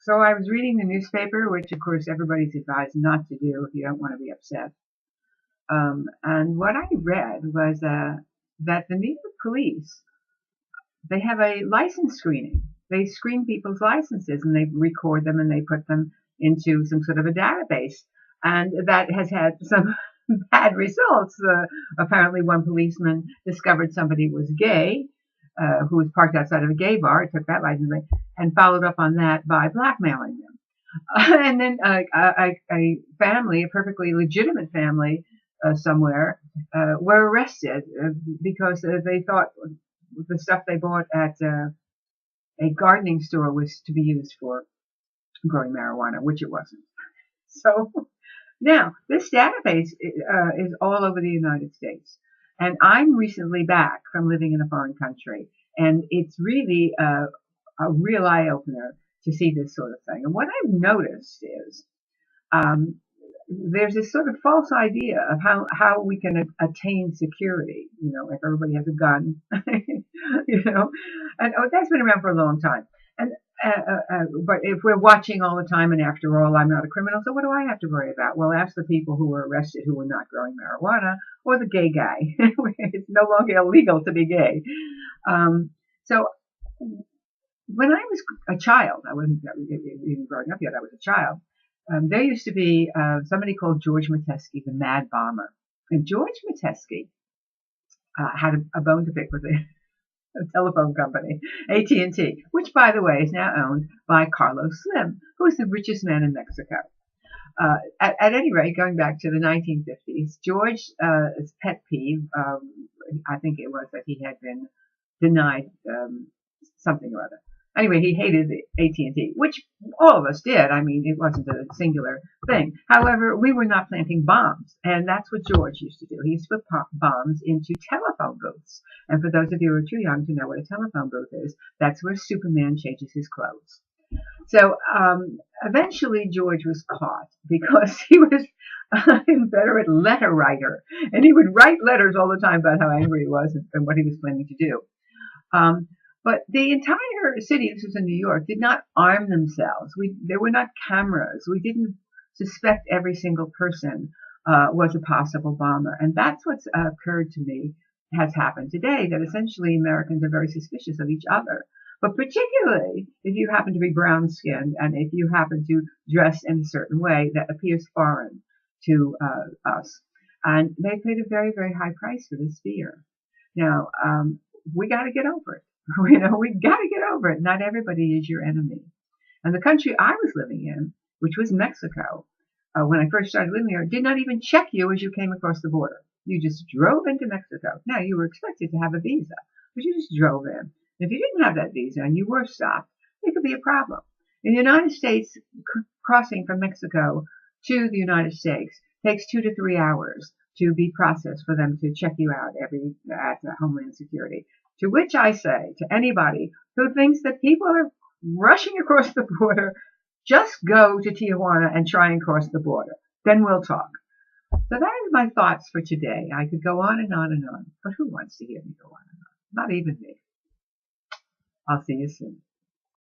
So I was reading the newspaper, which of course everybody's advised not to do if you don't want to be upset. And what I read was that the New York police, they have a license screening. They screen people's licenses and they record them and they put them into some sort of a database. And that has had some bad results. Apparently one policeman discovered somebody was gay, who was parked outside of a gay bar, took that license away, and followed up on that by blackmailing them. And then a family, a perfectly legitimate family somewhere, were arrested because they thought the stuff they bought at a gardening store was to be used for growing marijuana, which it wasn't. So now this database is all over the United States. And I'm recently back from living in a foreign country. And it's really a real eye-opener to see this sort of thing. And what I've noticed is there's this sort of false idea of how we can attain security. You know, if everybody has a gun, you know, and that's been around for a long time. And but if we're watching all the time, and after all, I'm not a criminal, so what do I have to worry about? Well, ask the people who were arrested who were not growing marijuana, or the gay guy. It's no longer illegal to be gay. So when I was a child, I wasn't even growing up yet, I was a child, there used to be somebody called George Metesky, the Mad Bomber. And George Metesky had a bone to pick with a telephone company, AT&T, which, by the way, is now owned by Carlos Slim, who is the richest man in Mexico. At any rate, going back to the 1950s, George's pet peeve, I think it was that he had been denied something or other. Anyway, he hated the AT&T, which all of us did. I mean, it wasn't a singular thing. However, we were not planting bombs, and that's what George used to do. He used to put bombs into telephone booths. And for those of you who are too young to know what a telephone booth is, that's where Superman changes his clothes. So eventually George was caught because he was a inveterate letter writer, and he would write letters all the time about how angry he was and what he was planning to do. But the entire city, this was in New York, did not arm themselves. There were not cameras. We didn't suspect every single person was a possible bomber. And that's what's occurred to me has happened today, that essentially Americans are very suspicious of each other. But particularly if you happen to be brown-skinned and if you happen to dress in a certain way that appears foreign to us. And they paid a very, very high price for this fear. Now, we got to get over it. You know, we got to get over it. Not everybody is your enemy. And the country I was living in, which was Mexico, when I first started living here, did not even check you as you came across the border. You just drove into Mexico. Now, you were expected to have a visa, but you just drove in. And if you didn't have that visa and you were stopped, it could be a problem. In the United States, crossing from Mexico to the United States takes 2 to 3 hours to be processed for them to check you out at Homeland Security. To which I say to anybody who thinks that people are rushing across the border, just go to Tijuana and try and cross the border. Then we'll talk. So that is my thoughts for today. I could go on and on and on, but who wants to hear me go on and on? Not even me. I'll see you soon.